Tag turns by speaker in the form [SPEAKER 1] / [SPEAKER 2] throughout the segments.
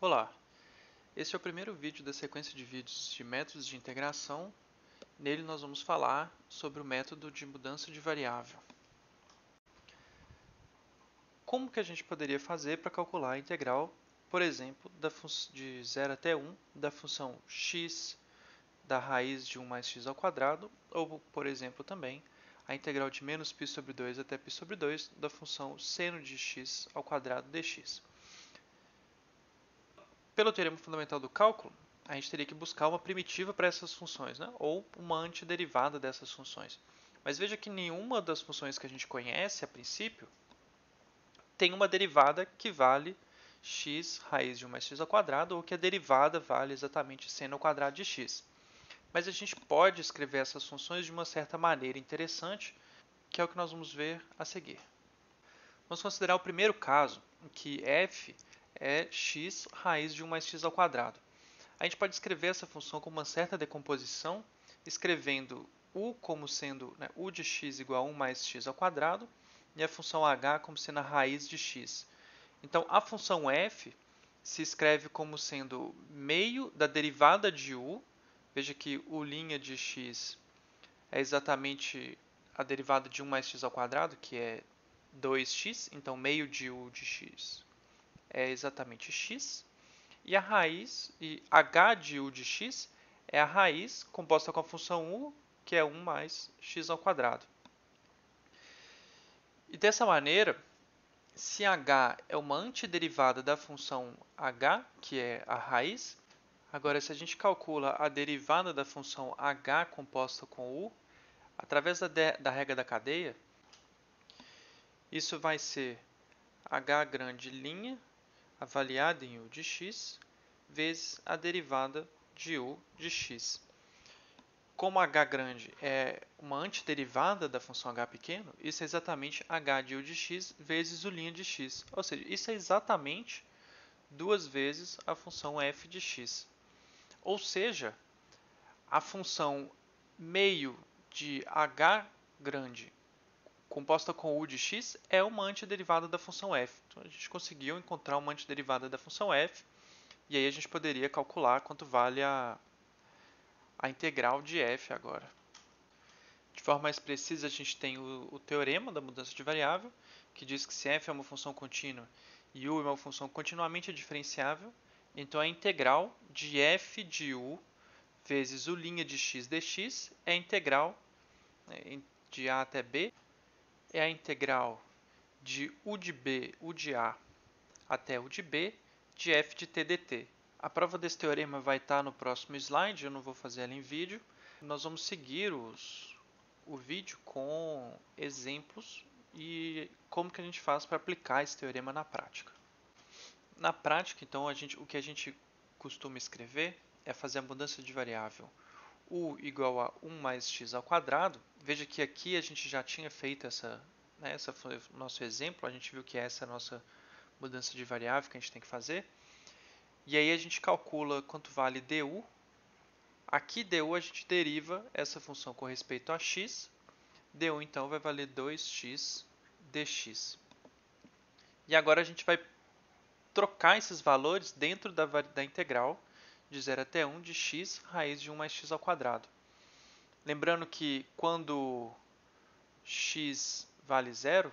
[SPEAKER 1] Olá, esse é o primeiro vídeo da sequência de vídeos de métodos de integração. Nele nós vamos falar sobre o método de mudança de variável. Como que a gente poderia fazer para calcular a integral, por exemplo, de 0 até 1 da função x da raiz de 1 mais x ao quadrado, ou, por exemplo, também a integral de menos π sobre 2 até π sobre 2 da função seno de x ao quadrado dx. Pelo teorema fundamental do cálculo, a gente teria que buscar uma primitiva para essas funções, né? Ou uma antiderivada dessas funções. Mas veja que nenhuma das funções que a gente conhece a princípio tem uma derivada que vale x raiz de 1 mais x ao quadrado, ou que a derivada vale exatamente seno ao quadrado de x. Mas a gente pode escrever essas funções de uma certa maneira interessante, que é o que nós vamos ver a seguir. Vamos considerar o primeiro caso, em que f é x raiz de 1 mais x ao quadrado. A gente pode escrever essa função com uma certa decomposição, escrevendo u como sendo u de x igual a 1 mais x ao quadrado, e a função h como sendo a raiz de x. Então, a função f se escreve como sendo meio da derivada de u. Veja que u' de x é exatamente a derivada de 1 mais x ao quadrado, que é 2x. Então, meio de u de x é exatamente x. E a raiz, e h de u de x, é a raiz composta com a função u, que é 1 mais x ao quadrado. E dessa maneira, se h é uma antiderivada da função h, que é a raiz, agora se a gente calcula a derivada da função h composta com u, através da regra da cadeia, isso vai ser h grande' avaliada em u de x, vezes a derivada de u de x. Como h grande é uma antiderivada da função h pequeno, isso é exatamente h de u de x vezes u' de x. Ou seja, isso é exatamente duas vezes a função f de x. Ou seja, a função meio de h grande composta com u de x é uma antiderivada da função f. Então, a gente conseguiu encontrar uma antiderivada da função f, e aí a gente poderia calcular quanto vale a integral de f agora. De forma mais precisa, a gente tem o teorema da mudança de variável, que diz que se f é uma função contínua e u é uma função continuamente diferenciável, então a integral de f de u vezes u' de x dx é a integral, de a até b, é a integral de u de b, u de a até u de b, de f de t dt. A prova desse teorema vai estar no próximo slide, eu não vou fazer ela em vídeo. Nós vamos seguir o vídeo com exemplos e como que a gente faz para aplicar esse teorema na prática. Na prática, então, o que a gente costuma escrever é fazer a mudança de variável u igual a 1 mais x ao quadrado. Veja que aqui a gente já tinha feito essa foi o nosso exemplo, a gente viu que essa é a nossa mudança de variável que a gente tem que fazer. E aí a gente calcula quanto vale du. Aqui du a gente deriva essa função com respeito a x. Du então vai valer 2x dx. E agora a gente vai trocar esses valores dentro da integral de 0 até 1 de x raiz de 1 mais x ao quadrado. Lembrando que quando x vale 0,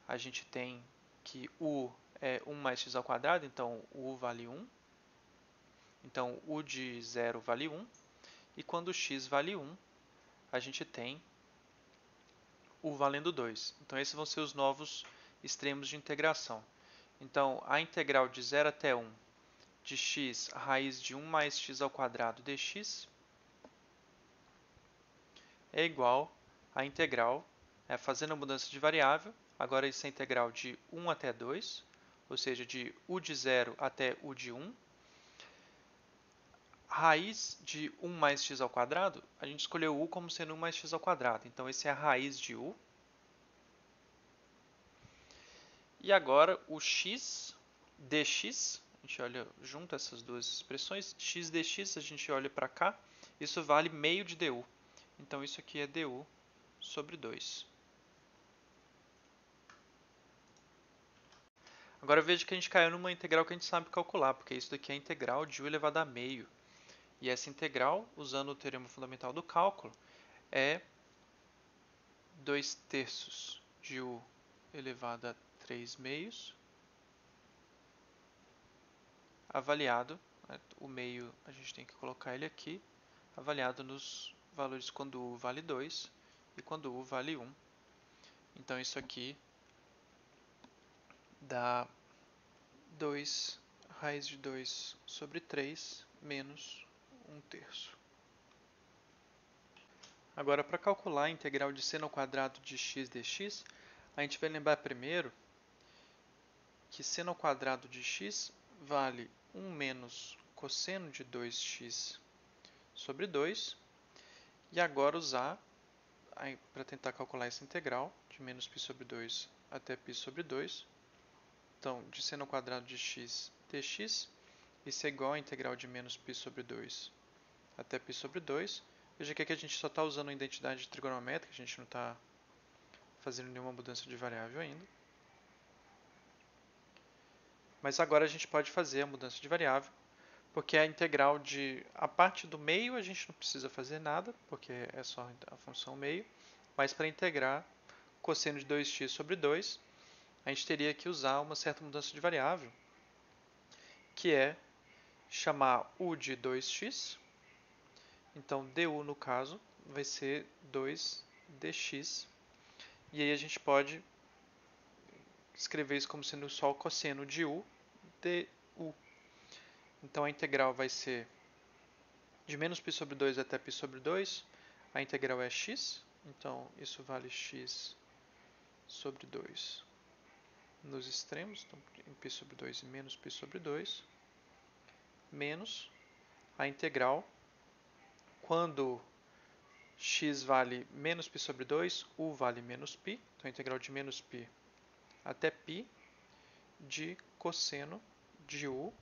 [SPEAKER 1] a gente tem que u é 1 mais x ao quadrado, então u vale 1. Então, u de 0 vale 1. E quando x vale 1, a gente tem u valendo 2. Então, esses vão ser os novos extremos de integração. Então, a integral de 0 até 1 de x raiz de 1 mais x ao quadrado dx é igual à integral, fazendo a mudança de variável, agora essa integral de 1 até 2, ou seja, de u de 0 até u de 1. Raiz de 1 mais x ao quadrado, a gente escolheu u como sendo 1 mais x ao quadrado, então esse é a raiz de u. E agora o x dx, a gente olha junto essas duas expressões, x dx a gente olha para cá, isso vale meio de du. Então isso aqui é du sobre 2. Agora veja que a gente caiu numa integral que a gente sabe calcular, porque isso daqui é a integral de u elevado a meio. E essa integral, usando o teorema fundamental do cálculo, é 2/3 de u elevado a 3 meios, avaliado, né, o meio a gente tem que colocar ele aqui, avaliado nos valores quando u vale 2 e quando u vale 1. Então isso aqui dá 2 raiz de 2 sobre 3 menos 1/3. Agora, para calcular a integral de seno ao quadrado de x dx, a gente vai lembrar primeiro que seno ao quadrado de x vale 1 menos cosseno de 2x sobre 2. E agora usar, para tentar calcular essa integral, de menos π sobre 2 até π sobre 2. Então, de seno ao quadrado de x dx, isso é igual a integral de menos π sobre 2 até π sobre 2. Veja que aqui a gente só está usando a identidade trigonométrica, a gente não está fazendo nenhuma mudança de variável ainda. Mas agora a gente pode fazer a mudança de variável, porque a integral de... a parte do meio a gente não precisa fazer nada, porque é só a função meio. Mas para integrar cosseno de 2x sobre 2, a gente teria que usar uma certa mudança de variável, que é chamar u de 2x. Então, du, no caso, vai ser 2dx. E aí a gente pode escrever isso como sendo só o cosseno de u du. Então, a integral vai ser de menos π sobre 2 até π sobre 2. A integral é x. Então, isso vale x sobre 2 nos extremos. Então, em π sobre 2 e menos π sobre 2. Menos a integral quando x vale menos π sobre 2, u vale menos π. Então, a integral de menos π até π de cosseno de u.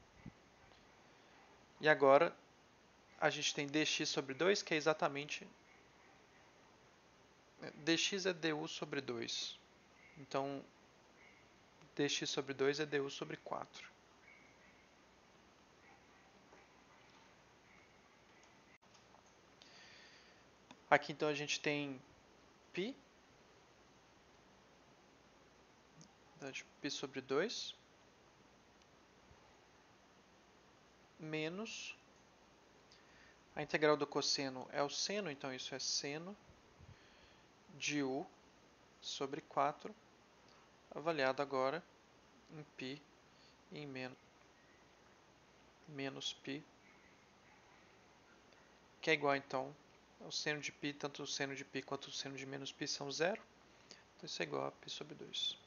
[SPEAKER 1] E agora a gente tem dx sobre 2, que é exatamente... dx é du sobre 2. Então, dx sobre 2 é du sobre 4. Aqui, então, a gente tem π, de π sobre 2, menos a integral do cosseno é o seno, então isso é seno de u sobre 4, avaliado agora em π em menos π, que é igual, então, ao seno de π, tanto o seno de π quanto o seno de menos π são zero. Então isso é igual a π sobre 2.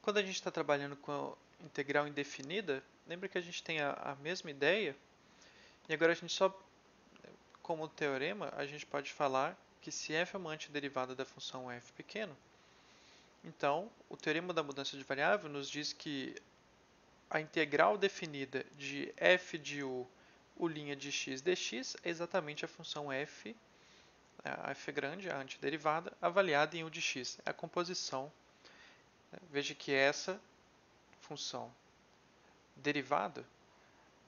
[SPEAKER 1] Quando a gente está trabalhando com a integral indefinida, lembra que a gente tem a mesma ideia, e agora a gente só, como teorema, a gente pode falar que se f é uma antiderivada da função f pequeno, então o teorema da mudança de variável nos diz que a integral definida de f de u de x dx é exatamente a função f, a f grande, a antiderivada, avaliada em u de x. É a composição. Veja que essa função derivada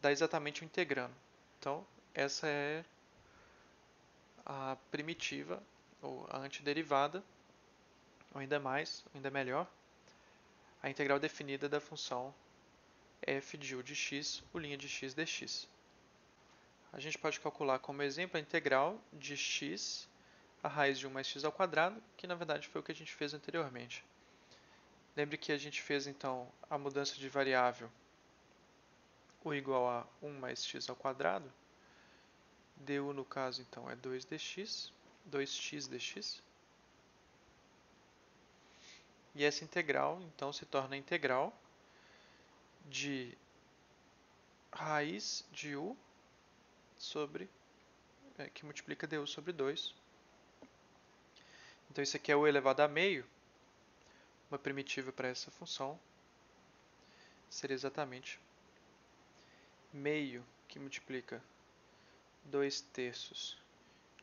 [SPEAKER 1] dá exatamente o integrando. Então, essa é a primitiva, ou a antiderivada, ou ainda mais, ainda melhor, a integral definida da função f de u de x, de x dx. A gente pode calcular como exemplo a integral de x a raiz de 1 mais x ao quadrado, que na verdade foi o que a gente fez anteriormente. Lembre que a gente fez então a mudança de variável u igual a 1 mais x ao quadrado. Du no caso então é 2x dx. E essa integral então se torna a integral de raiz de u sobre, que multiplica du sobre 2. Então isso aqui é u elevado a meio, uma primitiva para essa função. Seria exatamente meio que multiplica 2/3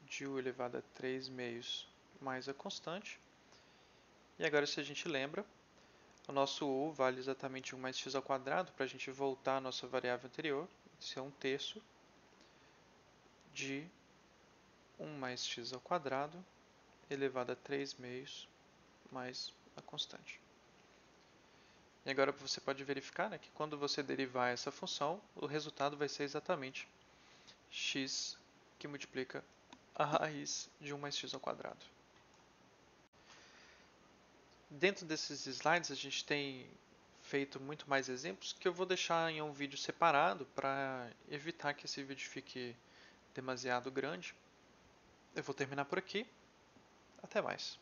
[SPEAKER 1] de u elevado a 3 meios mais a constante. E agora, se a gente lembra, o nosso u vale exatamente 1 mais x ao quadrado. Para a gente voltar à nossa variável anterior, isso é 1/3 de 1 mais x ao quadrado elevado a 3/2 mais a constante. E agora você pode verificar, né, que quando você derivar essa função, o resultado vai ser exatamente x que multiplica a raiz de 1 mais x ao quadrado. Dentro desses slides a gente tem feito muito mais exemplos que eu vou deixar em um vídeo separado para evitar que esse vídeo fique demasiado grande. Eu vou terminar por aqui. Até mais.